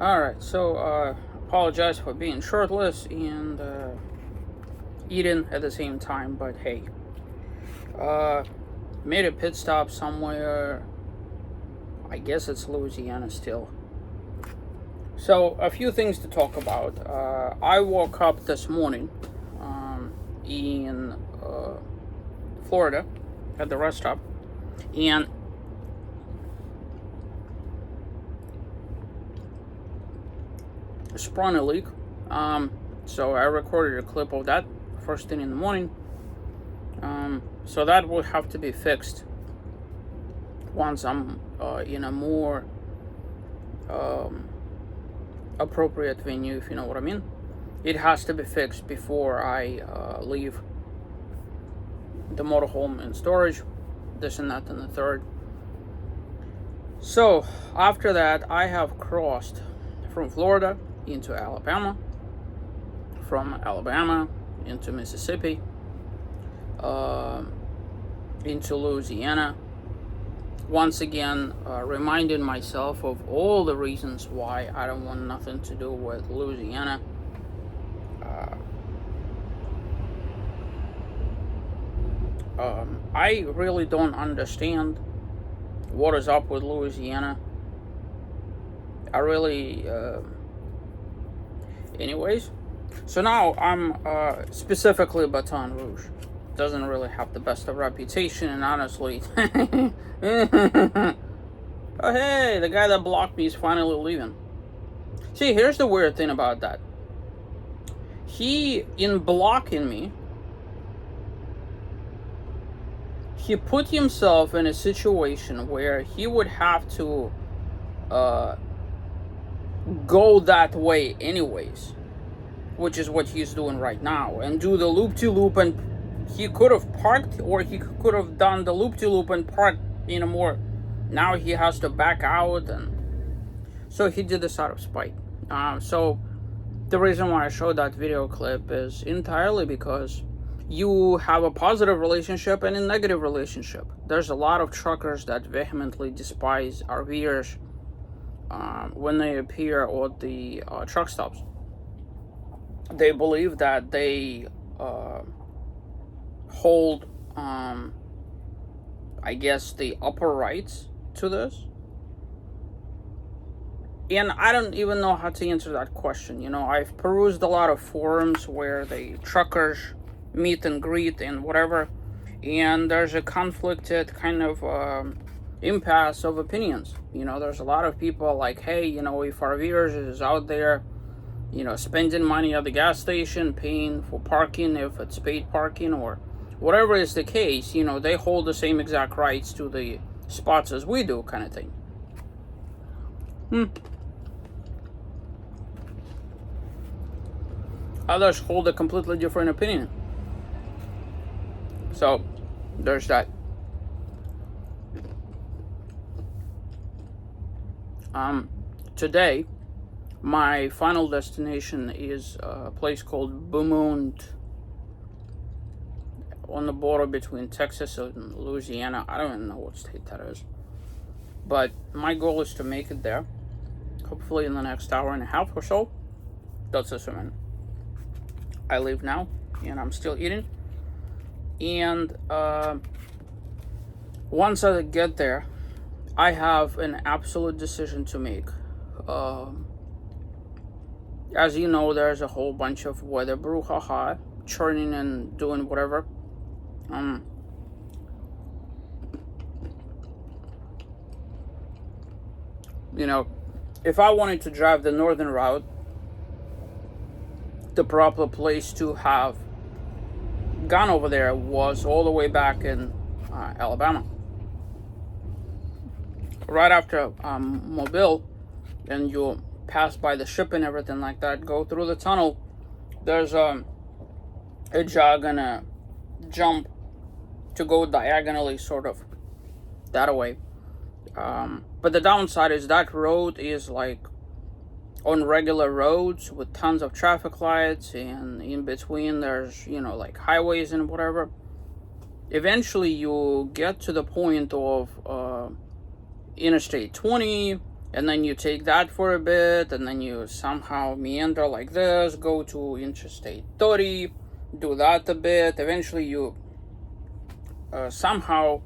Alright, so apologize for being shirtless and eating at the same time, but hey. Made a pit stop somewhere. I guess it's Louisiana still. So, a few things to talk about. I woke up this morning in Florida at the rest stop, and sprung a leak. So I recorded a clip of that first thing in the morning. So that will have to be fixed once I'm in a more appropriate venue, if you know what I mean. It has to be fixed before I leave the motorhome in storage, this and that and the third. So after that, I have crossed from Florida into Alabama, from Alabama into Mississippi, into Louisiana. Once again, reminding myself of all the reasons why I don't want nothing to do with Louisiana. I really don't understand what is up with Louisiana. I really, anyways. So now I'm specifically Baton Rouge. Doesn't really have the best of reputation, and honestly, oh hey, the guy that blocked me is finally leaving. See, here's the weird thing about that. He, in blocking me, he put himself in a situation where he would have to go that way anyways, which is what he's doing right now, and do the loop-to-loop, and he could have parked, or he could have done the loop-to-loop and parked in a more, now he has to back out, and so he did this out of spite. So the reason why I showed that video clip is entirely because you have a positive relationship and a negative relationship. There's a lot of truckers that vehemently despise RVers when they appear at the truck stops. They believe that they hold, I guess, the upper rights to this. And I don't even know how to answer that question. You know, I've perused a lot of forums where the truckers meet and greet and whatever, and there's a conflicted kind of impasse of opinions. You know, there's a lot of people like, hey, you know, if RVers is out there, you know, spending money at the gas station, paying for parking if it's paid parking, or whatever is the case, you know, they hold the same exact rights to the spots as we do, kind of thing. Others hold a completely different opinion. So, there's that. Today, my final destination is a place called Beaumont, on the border between Texas and Louisiana. I don't even know what state that is. But my goal is to make it there, hopefully in the next hour and a half or so. That's assuming I leave now and I'm still eating. And once I get there, I have an absolute decision to make. As you know, there's a whole bunch of weather brouhaha, churning and doing whatever. You know, if I wanted to drive the northern route, the proper place to have gone over there was all the way back in Alabama. Right after Mobile, and you pass by the ship and everything like that, go through the tunnel, there's a jog and a jump to go diagonally, sort of, that way. But the downside is that road is like on regular roads with tons of traffic lights, and in between there's, you know, like highways and whatever. Eventually you get to the point of Interstate 20 and then you take that for a bit, and then you somehow meander like this, go to Interstate 30, do that a bit. Eventually you somehow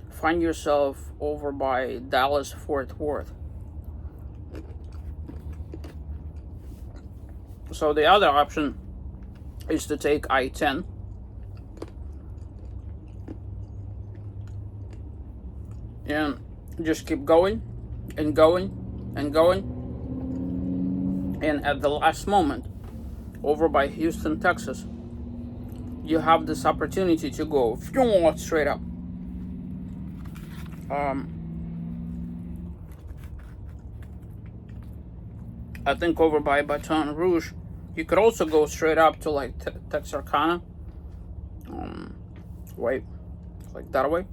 find yourself over by Dallas Fort Worth. So the other option is to take I-10 and just keep going and going and going, and at the last moment over by Houston, Texas, you have this opportunity to go straight up. I think over by Baton Rouge, you could also go straight up to like Texarkana. Wait, like that way?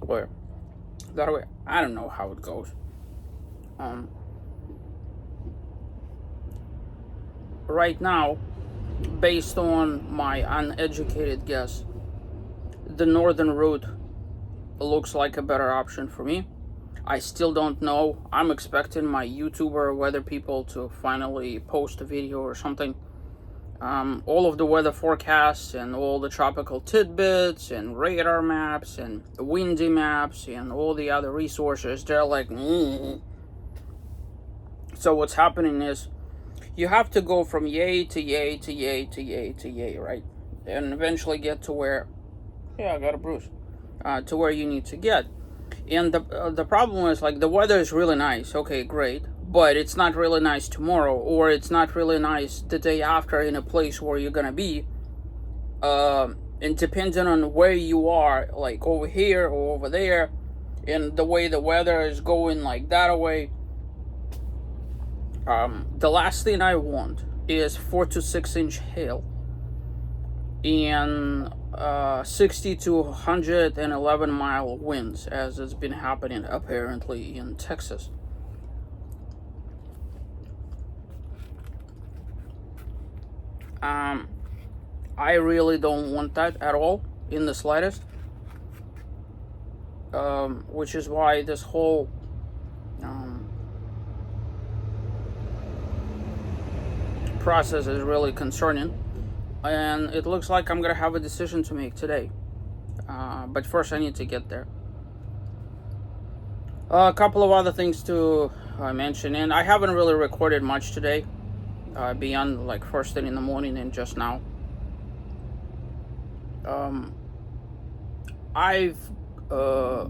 Where? That way? I don't know how it goes. Right now, based on my uneducated guess, the northern route looks like a better option for me. I still don't know. I'm expecting my YouTuber weather people to finally post a video or something. All of the weather forecasts and all the tropical tidbits and radar maps and windy maps and all the other resources, they're like, So what's happening is you have to go from yay to yay to yay to yay to yay, right? And eventually get to where, I got a bruise, to where you need to get. And the problem is, like, the weather is really nice, okay, great, but it's not really nice tomorrow, or it's not really nice the day after in a place where you're gonna be. And depending on where you are, like over here or over there, and the way the weather is going, like that way, the last thing I want is 4 to 6 inch hail and 60 to 111 mile winds, as it's been happening apparently in Texas. I really don't want that at all, in the slightest. Which is why this whole process is really concerning. And it looks like I'm gonna have a decision to make today. But first I need to get there. A couple of other things to mention, and I haven't really recorded much today, beyond like first thing in the morning and just now.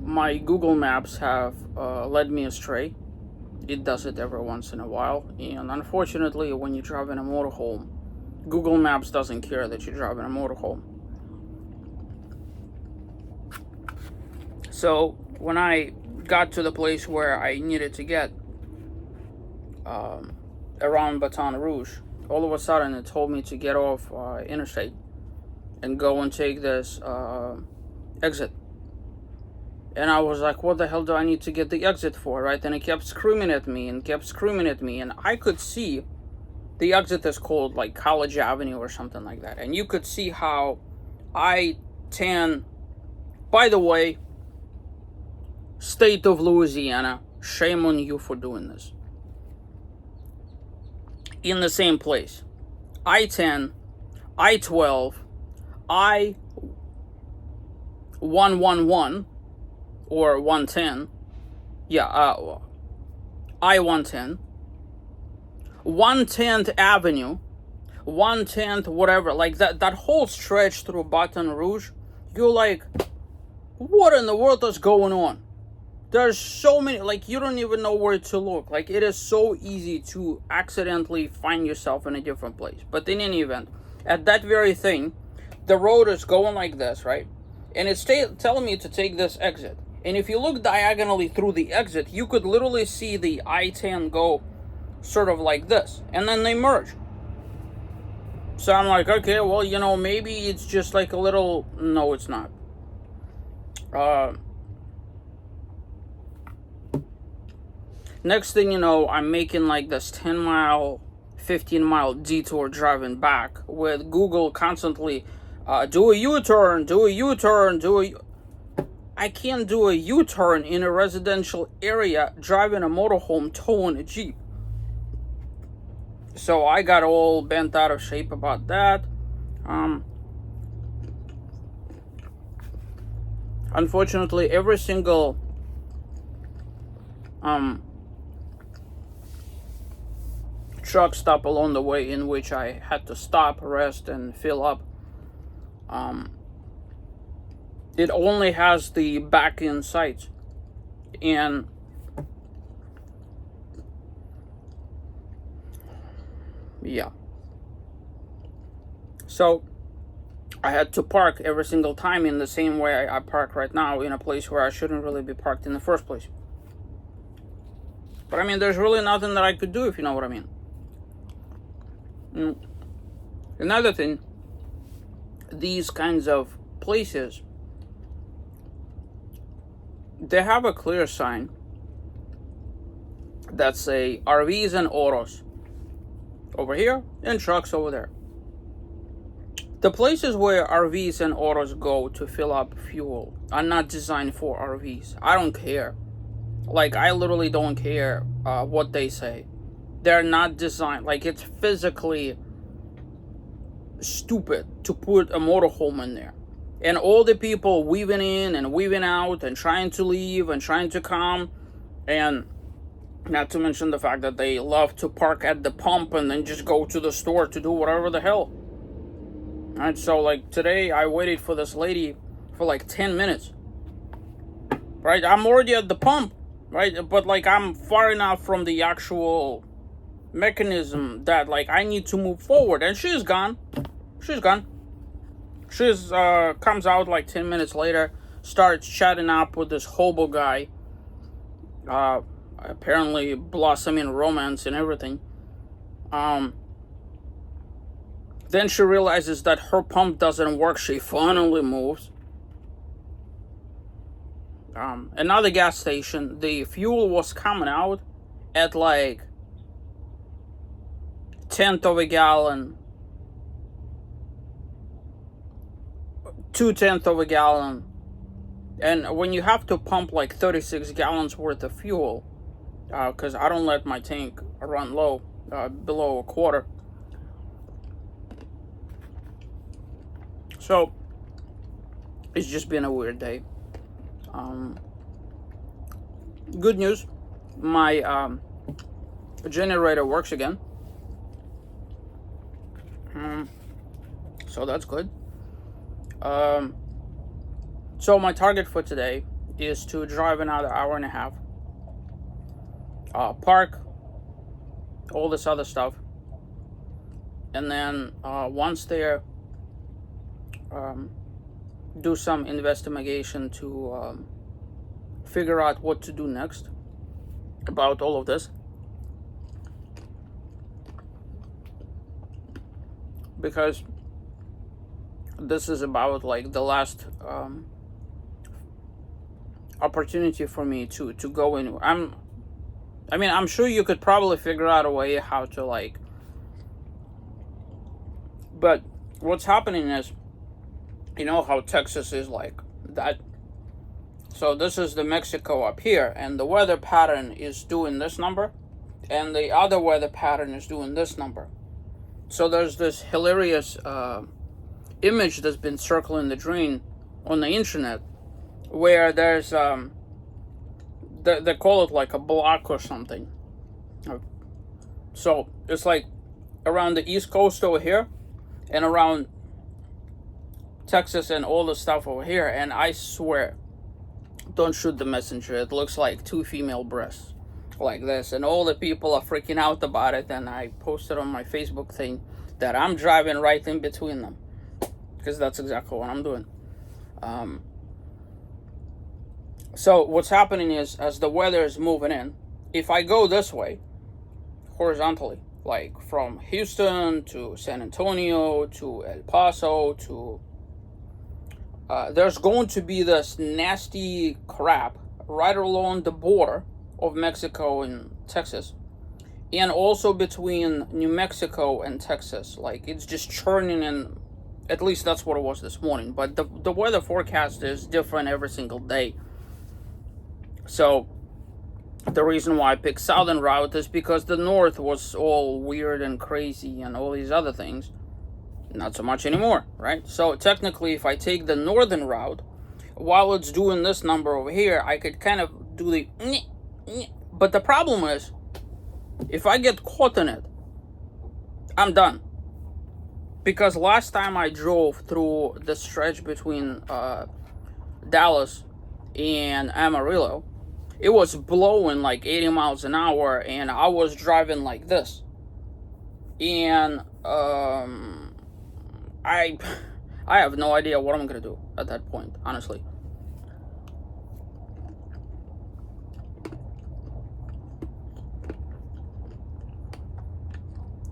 My Google Maps have led me astray. It does it every once in a while, and unfortunately when you drive in a motorhome, Google Maps doesn't care that you drive in a motorhome. So when I got to the place where I needed to get, around Baton Rouge, all of a sudden it told me to get off interstate and go and take this exit. And I was like, what the hell do I need to get the exit for, right? And it kept screaming at me and kept screaming at me, and I could see the exit is called like College Avenue or something like that. And you could see how I-10, by the way, state of Louisiana, shame on you for doing this. In the same place. I-10, I-12, I-111, or 110, I-110, 110th Avenue, 110th whatever, like that whole stretch through Baton Rouge, you're like, what in the world is going on? There's so many, like, you don't even know where to look. Like, it is so easy to accidentally find yourself in a different place. But in any event, at that very thing, the road is going like this, right? And it's telling me to take this exit. And if you look diagonally through the exit, you could literally see the I-10 go sort of like this, and then they merge. So I'm like, okay, well, maybe it's just like a little, no, it's not. Next thing you know, I'm making like this 10 mile, 15 mile detour driving back with Google constantly, do a U-turn, do a U-turn, I can't do a U-turn in a residential area driving a motorhome towing a Jeep. So I got all bent out of shape about that. Unfortunately, every single truck stop along the way in which I had to stop, rest, and fill up, it only has the back end sights. And yeah. So I had to park every single time in the same way I park right now, in a place where I shouldn't really be parked in the first place. But I mean, there's really nothing that I could do, if you know what I mean. Another thing, these kinds of places, they have a clear sign that say RVs and autos over here and trucks over there. The places where RVs and autos go to fill up fuel are not designed for RVs. I don't care. Like, I literally don't care what they say. They're not designed. Like, it's physically stupid to put a motorhome in there. And all the people weaving in and weaving out and trying to leave and trying to come, and not to mention the fact that they love to park at the pump and then just go to the store to do whatever the hell. Alright, so like today I waited for this lady for like 10 minutes. Right? I'm already at the pump, right? But like I'm far enough from the actual mechanism that like I need to move forward, and she's gone. She's gone. She's comes out like 10 minutes later, starts chatting up with this hobo guy. Apparently blossoming romance and everything. Then she realizes that her pump doesn't work. She finally moves. Another gas station, the fuel was coming out at like 1/10 of a gallon, 2/10 of a gallon. And when you have to pump like 36 gallons worth of fuel, because I don't let my tank run low, below a quarter. So it's just been a weird day. Good news, my generator works again. So that's good. So my target for today is to drive another hour and a half, park, all this other stuff, and then once there, do some investigation to figure out what to do next about all of this, because this is about like the last opportunity for me to go in. I'm sure you could probably figure out a way how to like, but what's happening is, you know how Texas is like that. So this is the Mexico up here, and the weather pattern is doing this number, and the other weather pattern is doing this number. So there's this hilarious image that's been circling the drain on the internet, where there's they call it like a block or something. So it's like around the East Coast over here, and around Texas and all the stuff over here, and I swear, don't shoot the messenger, it looks like two female breasts like this, and all the people are freaking out about it, and I posted on my Facebook thing that I'm driving right in between them, because that's exactly what I'm doing. So what's happening is, as the weather is moving in, if I go this way horizontally, like from Houston to San Antonio to El Paso to there's going to be this nasty crap right along the border of Mexico and Texas, and also between New Mexico and Texas. Like, it's just churning in At least that's what it was this morning. But the weather forecast is different every single day. So the reason why I picked southern route is because the north was all weird and crazy and all these other things. Not so much anymore, right? So technically, if I take the northern route, while it's doing this number over here, I could kind of do the... But the problem is, if I get caught in it, I'm done. Because last time I drove through the stretch between Dallas and Amarillo, it was blowing like 80 miles an hour, and I was driving like this. And I have no idea what I'm gonna do at that point, honestly.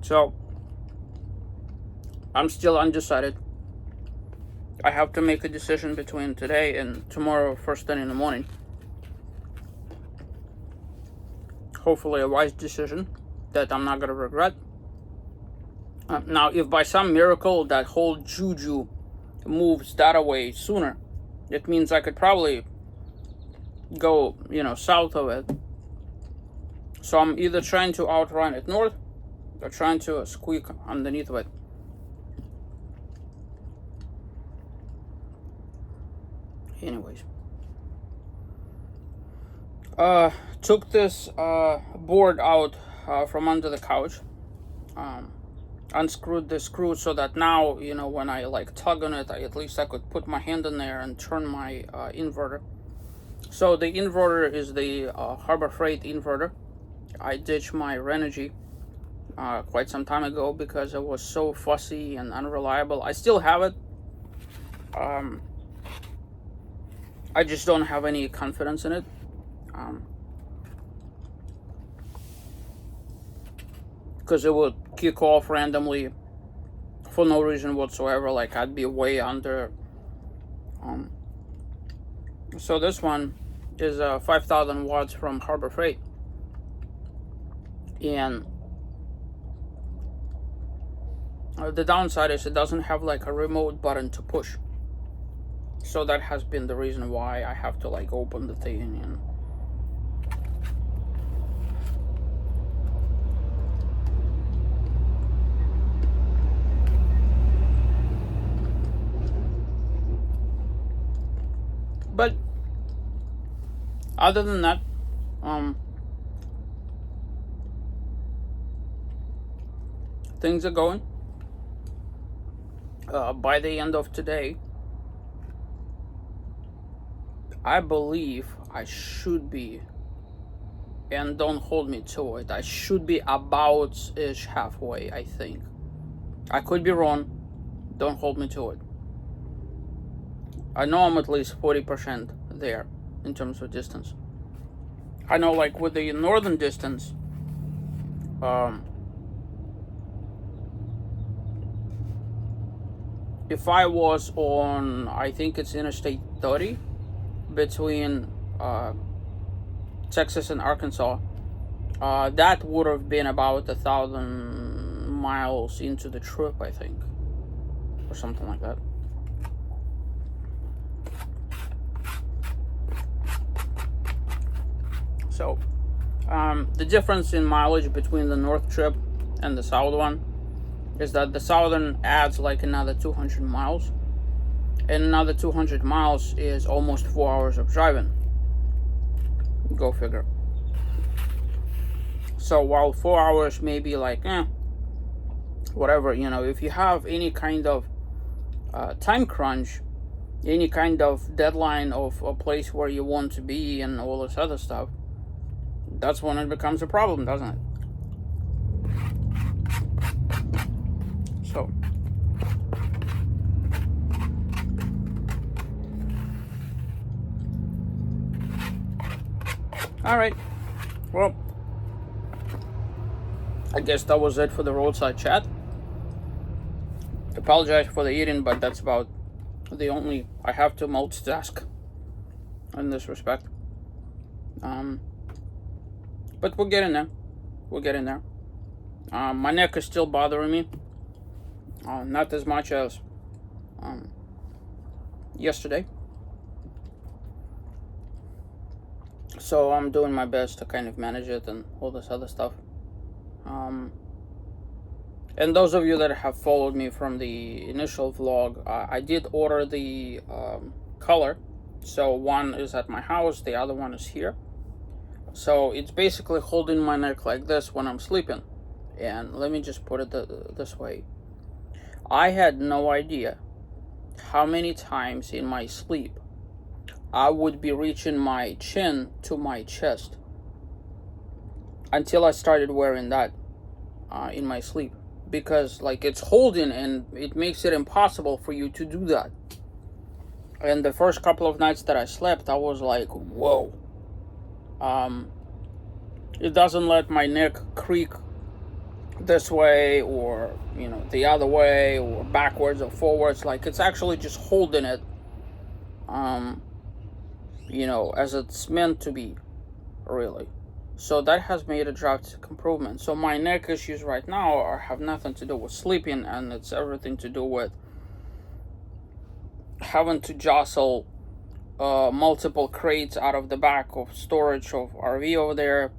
So I'm still undecided. I have to make a decision between today and tomorrow first thing in the morning. Hopefully a wise decision that I'm not gonna regret. Now, if by some miracle that whole juju moves that away sooner, it means I could probably go, south of it. So I'm either trying to outrun it north or trying to squeak underneath of it. Anyways, took this board out from under the couch, unscrewed the screw so that now, when I like tug on it, at least I could put my hand in there and turn my inverter. So the inverter is the Harbor Freight inverter. I ditched my Renogy quite some time ago because it was so fussy and unreliable. I still have it. I just don't have any confidence in it. Because it would kick off randomly for no reason whatsoever, like I'd be way under. So this one is 5,000 watts from Harbor Freight, and the downside is it doesn't have like a remote button to push. So that has been the reason why I have to like open the thing and but other than that, things are going. By the end of today, I believe I should be, and don't hold me to it, I should be about-ish halfway, I think. I could be wrong, don't hold me to it. I know I'm at least 40% there in terms of distance. I know like with the northern distance, if I was on, I think it's Interstate 30, between Texas and Arkansas, that would have been about 1,000 miles into the trip, I think, or something like that. So the difference in mileage between the north trip and the south one is that the southern adds like another 200 miles. And another 200 miles is almost 4 hours of driving. Go figure. So while 4 hours may be like, whatever, if you have any kind of time crunch, any kind of deadline of a place where you want to be and all this other stuff, that's when it becomes a problem, doesn't it? So all right, well, I guess that was it for the roadside chat. Apologize for the eating, but that's about the only, I have to multitask in this respect. But we're getting there. We're getting there. My neck is still bothering me. Not as much as yesterday. So I'm doing my best to kind of manage it and all this other stuff. And those of you that have followed me from the initial vlog, I did order the color. So one is at my house, the other one is here. So it's basically holding my neck like this when I'm sleeping. And let me just put it this way. I had no idea how many times in my sleep I would be reaching my chin to my chest until I started wearing that in my sleep. Because like it's holding and it makes it impossible for you to do that. And the first couple of nights that I slept, I was like, whoa. It doesn't let my neck creak this way or, you know, the other way or backwards or forwards. Like it's actually just holding it, you know, as it's meant to be, really. So that has made a drastic improvement. So my neck issues right now have nothing to do with sleeping, and it's everything to do with having to jostle multiple crates out of the back of storage of RV over there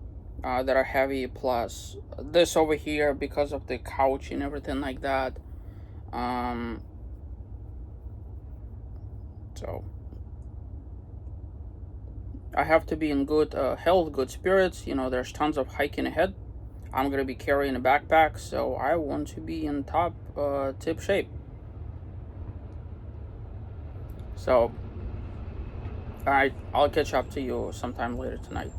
that are heavy, plus this over here because of the couch and everything like that. So I have to be in good health, good spirits. You know, there's tons of hiking ahead. I'm going to be carrying a backpack, so I want to be in top tip shape. So, alright, I'll catch up to you sometime later tonight.